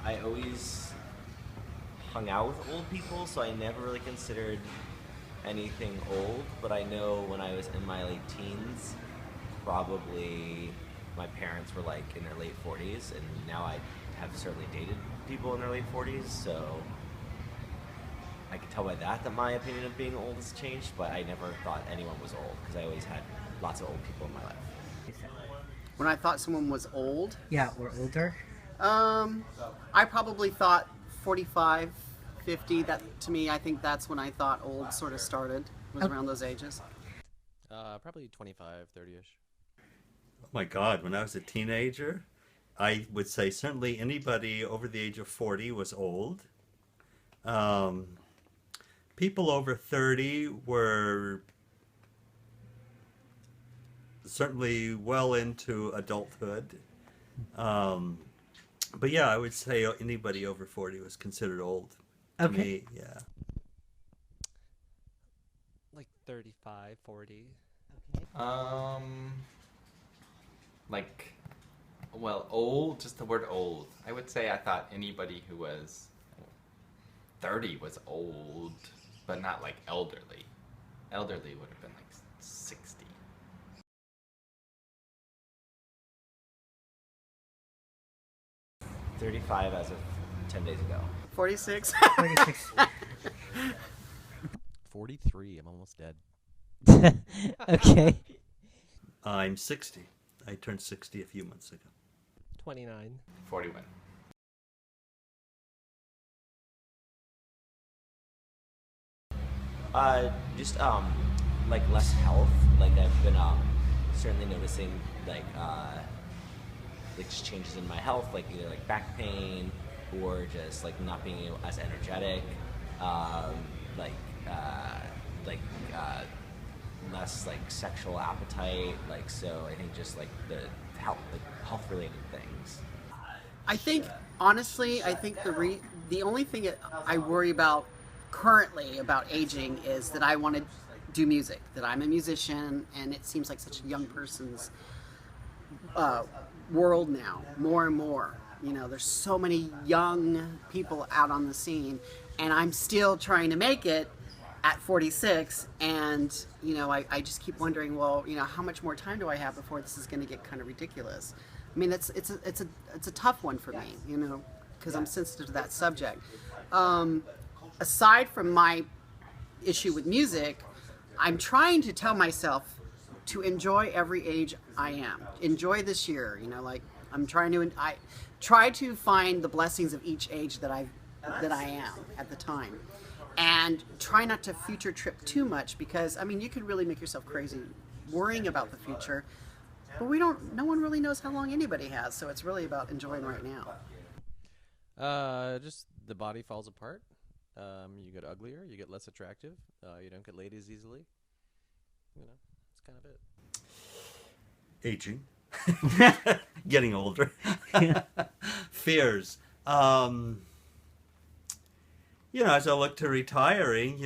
I always hung out with old people, so I never really considered anything old. But I know when I was in my late teens, probably my parents were like in their late 40s, and now I have certainly dated people in their late 40s, so I could tell by that my opinion of being old has changed, but I never thought anyone was old because I always had lots of old people in my life. When I thought someone was old, Yeah, or older. um, I probably thought 45, 50. That to me, I think that's when I thought old sort of started. Was Oh, around those ages. Probably 25, 30-ish. Oh my God, when I was a teenager, I would say certainly anybody over the age of 40 was old. Um, People over 30 were certainly well into adulthood. Um, but yeah, I would say anybody over 40 was considered old to okay. me. Yeah. Like 35, 40. Um, like, well, old, just the word old. I would say I thought anybody who was 30 was old, but not like elderly. Elderly would have been like 60. '35 as of 10 days ago. 46. 46. 43, I'm almost dead. Okay. I'm 60. I turned 60 a few months ago. 29. 41. Just like less health. Like I've been certainly noticing like just changes in my health, like either like back pain or just like not being as energetic, um, like uh, like less like sexual appetite. Like so, I think just like the health related things. I think honestly, I think the only thing that I worry about currently about aging is that I want to do music. That I'm a musician, and it seems like such a young person's uh, world now. More and more, there's so many young people out on the scene, and I'm still trying to make it at 46. And I just keep wondering, well, how much more time do I have before this is going to get kind of ridiculous? I mean, it's a tough one for me, because I'm sensitive to that subject. Aside from my issue with music, I'm trying to tell myself to enjoy every age I am. Enjoy this year, like I try to find the blessings of each age that I am at the time, and try not to future trip too much, because I mean you could really make yourself crazy worrying about the future. But no one really knows how long anybody has, so it's really about enjoying right now. Just the body falls apart. You get uglier, you get less attractive, you don't get laid as easily. That's kind of it. Aging. Getting older. Fears. As I look to retiring,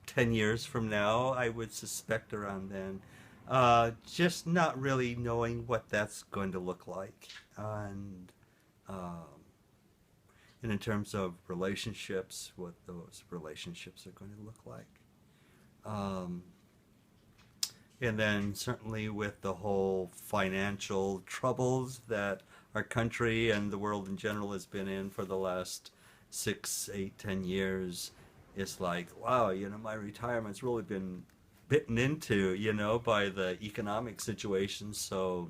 10 years from now, I would suspect around then, just not really knowing what that's going to look like. And in terms of relationships, what those relationships are going to look like. And then certainly with the whole financial troubles that our country and the world in general has been in for the last 6, 8, 10 years, it's like, wow, my retirement's really been bitten into, by the economic situation. So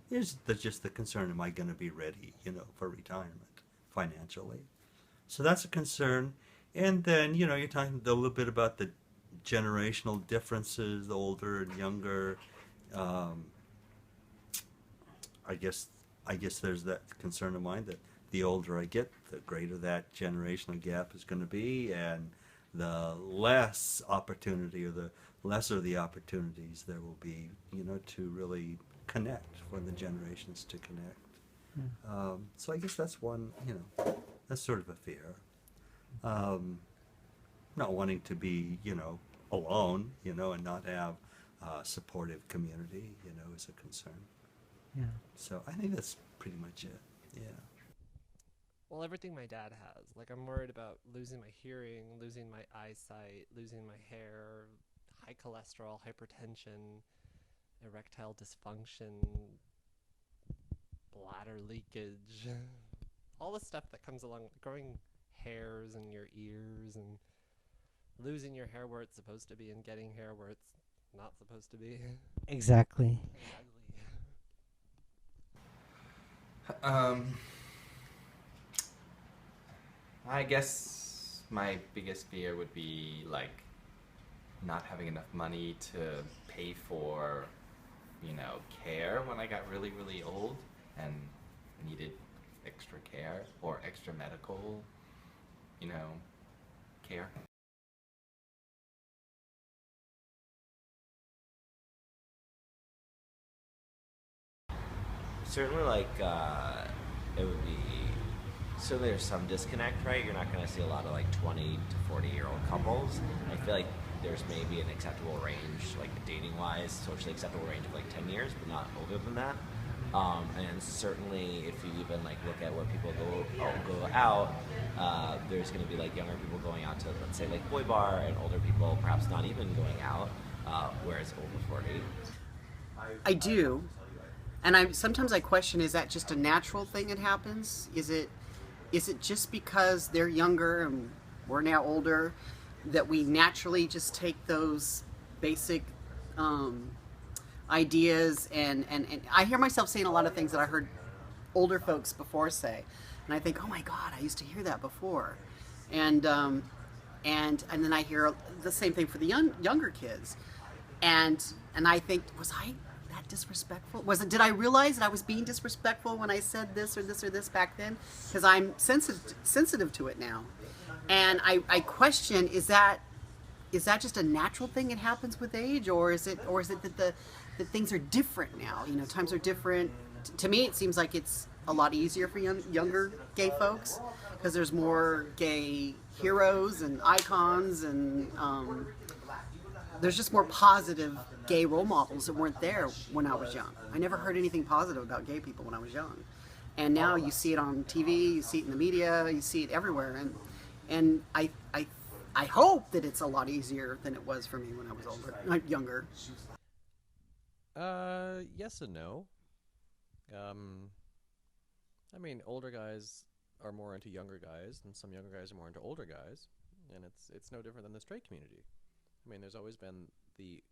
here's just the concern, am I going to be ready, for retirement financially? So that's a concern. And then, you're talking a little bit about the generational differences, the older and younger. I guess there's that concern of mine that the older I get, the greater that generational gap is going to be, and the less opportunity, or the lesser the opportunities there will be, to really connect, for the generations to connect. So I guess that's one, that's sort of a fear. Not wanting to be, alone, and not have a supportive community, is a concern. Yeah. So I think that's pretty much it. Yeah. Well, everything my dad has. Like, I'm worried about losing my hearing, losing my eyesight, losing my hair, high cholesterol, hypertension, erectile dysfunction, bladder leakage, all the stuff that comes along with growing hairs in your ears and losing your hair where it's supposed to be and getting hair where it's not supposed to be. Exactly. Um, I guess my biggest fear would be like not having enough money to pay for, care when I got really, really old and needed extra care or extra medical, care. Certainly, like, it would be. Certainly, there's some disconnect, right? You're not going to see a lot of like 20 to 40-year-old couples. I feel like there's maybe an acceptable range, like dating wise, socially acceptable range of like 10 years, but not older than that. And certainly, if you even like look at where people go out, there's going to be like younger people going out to, let's say, like boy bar, and older people perhaps not even going out, whereas over 40. I do. And sometimes I question, is that just a natural thing that happens? Is it just because they're younger and we're now older that we naturally just take those basic ideas and I hear myself saying a lot of things that I heard older folks before say, and I think, oh my God, I used to hear that before, and then I hear the same thing for the younger kids, and I think, was I that disrespectful? Did I realize that I was being disrespectful when I said this or this or this back then? Because I'm sensitive to it now, and I question, is that just a natural thing that happens with age, or is it that that things are different now? Times are different. To me, it seems like it's a lot easier for younger gay folks because there's more gay heroes and icons, and there's just more positive gay role models that weren't there when I was young. I never heard anything positive about gay people when I was young, and now you see it on TV, you see it in the media, you see it everywhere, and I hope that it's a lot easier than it was for me when I was younger. Yes and no. I mean, older guys are more into younger guys, and some younger guys are more into older guys, and it's no different than the straight community. I mean, there's always been the,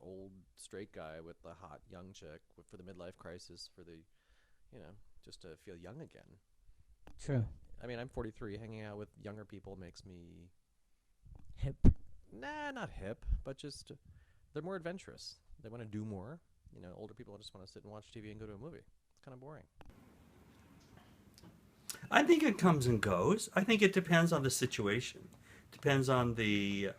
old straight guy with the hot young chick for the midlife crisis, for the, just to feel young again. True. I mean, I'm 43. Hanging out with younger people makes me Hip. Nah, not hip, but just they're more adventurous. They want to do more. Older people just want to sit and watch TV and go to a movie. It's kind of boring. I think it comes and goes. I think it depends on the situation. Depends on the,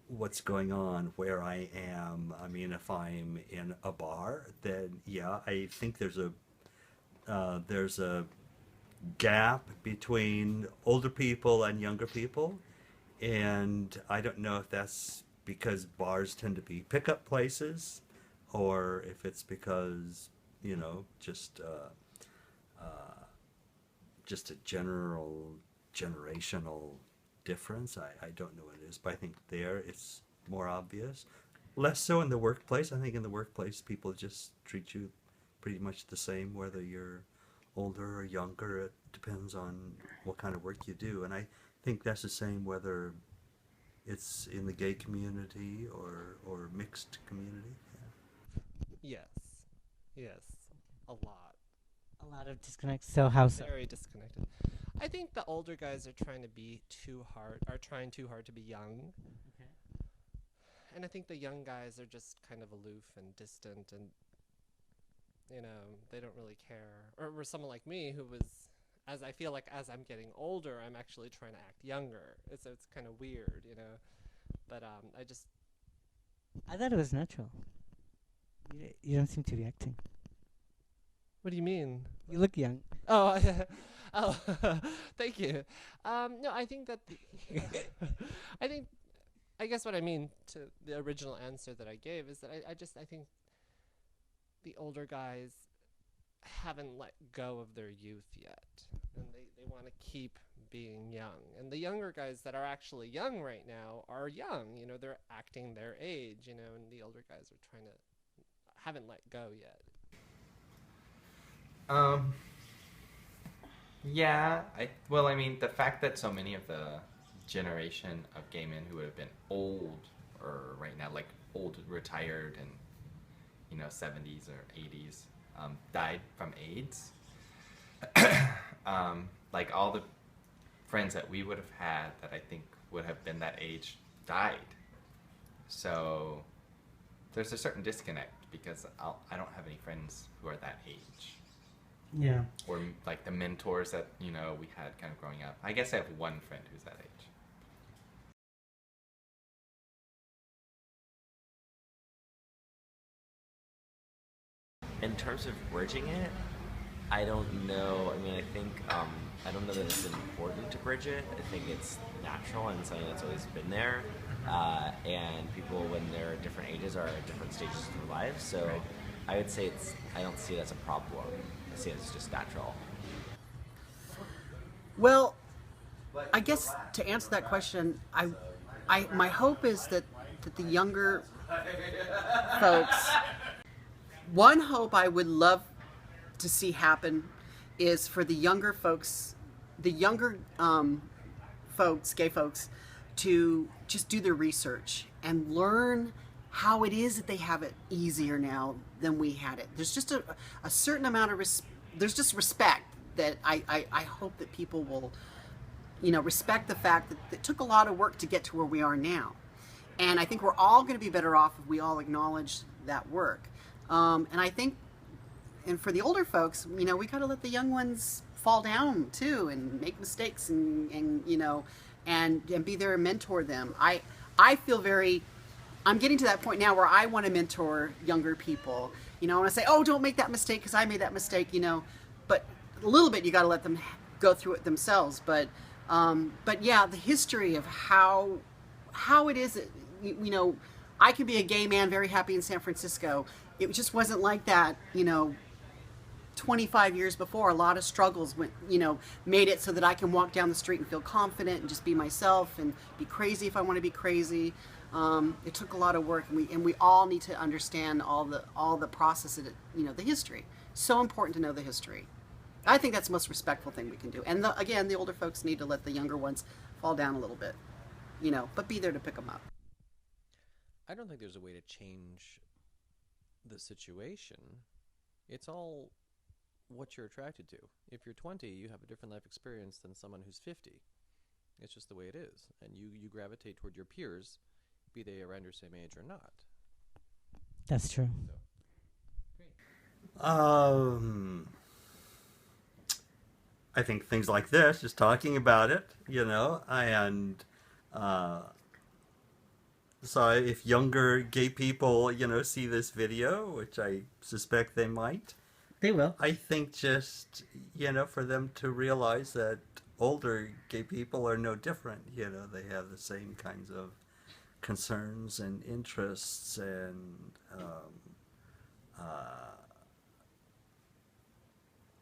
what's going on, where I am. I mean, if I'm in a bar, then yeah, I think there's a gap between older people and younger people, and I don't know if that's because bars tend to be pickup places, or if it's because just a general generational difference. I don't know what it is, but I think there it's more obvious. Less so in the workplace. I think in the workplace people just treat you pretty much the same whether you're older or younger. It depends on what kind of work you do, and I think that's the same whether it's in the gay community or mixed community. Yes, a lot. A lot of disconnects. So how so? Very disconnected. I think the older guys are trying too hard to be young. Okay. And I think the young guys are just kind of aloof and distant, and they don't really care. Or someone like me who was, as I feel like as I'm getting older, I'm actually trying to act younger. It's kind of weird, But I thought it was natural. You don't seem to be acting. What do you mean? You look young. Oh, oh, thank you. No, I think that I guess what I mean to the original answer that I gave is that I think the older guys haven't let go of their youth yet, and they want to keep being young. And the younger guys that are actually young right now are young. You know, they're acting their age. You know, and the older guys are trying to haven't let go yet. Um, yeah, I mean, the fact that so many of the generation of gay men who would have been old or right now, like old, retired, and 70s or 80s, died from AIDS. Like all the friends that we would have had that I think would have been that age died. So there's a certain disconnect because I don't have any friends who are that age. Yeah. Or like the mentors that we had kind of growing up. I guess I have one friend who's that age. In terms of bridging it, I don't know. I mean, I think I don't know that it's important to bridge it. I think it's natural and something that's always been there. And people, when they're at different ages, are at different stages of their lives. So Right. I would say I don't see it as a problem. I see it as just natural. Well, I guess to answer that question, my hope is that the younger folks, one hope I would love to see happen is for the younger folks, gay folks, to just do their research and learn how it is that they have it easier now than we had it. There's just a certain amount of there's just respect that I hope that people will, respect the fact that it took a lot of work to get to where we are now. And I think we're all going to be better off if we all acknowledge that work. And I think, and for the older folks, we got to let the young ones fall down too and make mistakes and be there and mentor them. I feel I'm getting to that point now where I want to mentor younger people. I want to say, oh, don't make that mistake because I made that mistake, but a little bit you got to let them go through it themselves. But yeah, the history of how it is, I could be a gay man very happy in San Francisco. It just wasn't like that, 25 years before. A lot of struggles made it so that I can walk down the street and feel confident and just be myself and be crazy if I want to be crazy. It took a lot of work, and we all need to understand all the process of it, the history. So important to know the history. I think that's the most respectful thing we can do. And again, the older folks need to let the younger ones fall down a little bit, but be there to pick them up. I don't think there's a way to change the situation. It's all what you're attracted to. If you're 20, you have a different life experience than someone who's 50. It's just the way it is. And you gravitate toward your peers, be they around your same age or not. That's true. I think things like this, just talking about it, and so if younger gay people, see this video, which I suspect they might, They will. I think just, for them to realize that older gay people are no different. They have the same kinds of concerns and interests and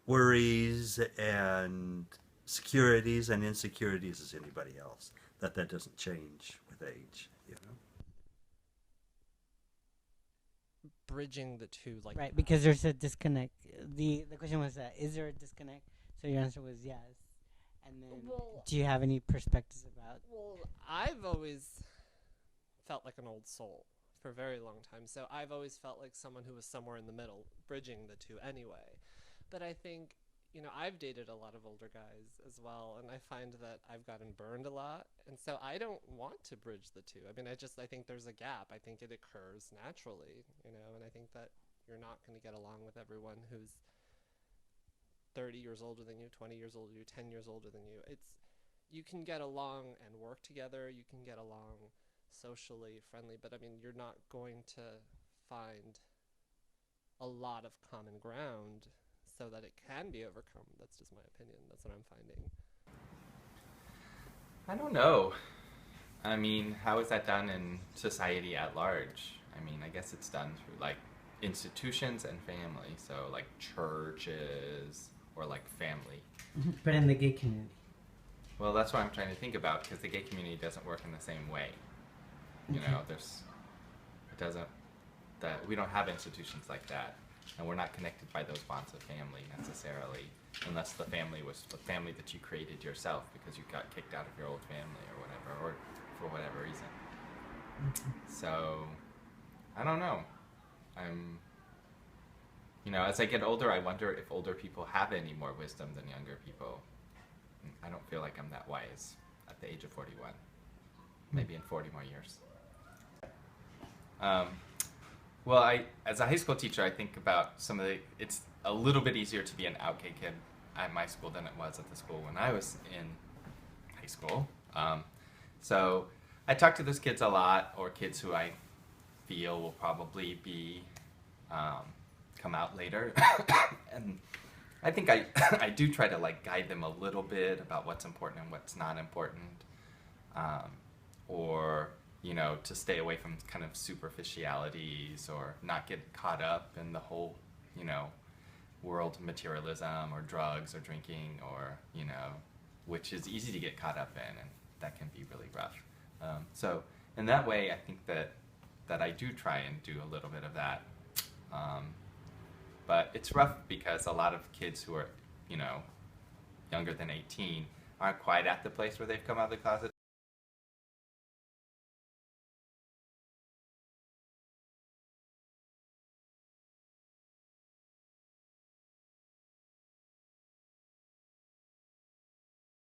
worries and securities and insecurities as anybody else. That doesn't change with age. Bridging the two, like Right, because there's a disconnect. The question was, is there a disconnect? So your answer was yes. And then, Well- do you have any perspectives about? Well, I've always felt like an old soul for a very long time. So I've always felt like someone who was somewhere in the middle, bridging the two anyway. But I think, I've dated a lot of older guys as well, and I find that I've gotten burned a lot. And so I don't want to bridge the two. I mean, I think there's a gap. I think it occurs naturally, and I think that you're not going to get along with everyone who's 30 years older than you, 20 years older than you, 10 years older than you. You can get along and work together. You can get along socially, friendly, but I mean, you're not going to find a lot of common ground so that it can be overcome. That's just my opinion. That's what I'm finding. I don't know. I mean, how is that done in society at large? I mean, I guess it's done through like institutions and family. So like churches or like family. But in the gay community. Well, that's what I'm trying to think about, because the gay community doesn't work in the same way. You know, we don't have institutions like that, and we're not connected by those bonds of family necessarily, unless the family was the family that you created yourself because you got kicked out of your old family or whatever, or for whatever reason. So, I don't know. As I get older, I wonder if older people have any more wisdom than younger people. I don't feel like I'm that wise at the age of 41. Maybe in 40 more years. As a high school teacher, I think about it's a little bit easier to be an out gay kid at my school than it was at the school when I was in high school. So I talk to those kids a lot, or kids who I feel will probably be, come out later. And I think I do try to like guide them a little bit about what's important and what's not important. Or to stay away from kind of superficialities, or not get caught up in the whole, world of materialism or drugs or drinking, or, which is easy to get caught up in, and that can be really rough. So in that way, I think that I do try and do a little bit of that. But it's rough because a lot of kids who are, younger than 18 aren't quite at the place where they've come out of the closet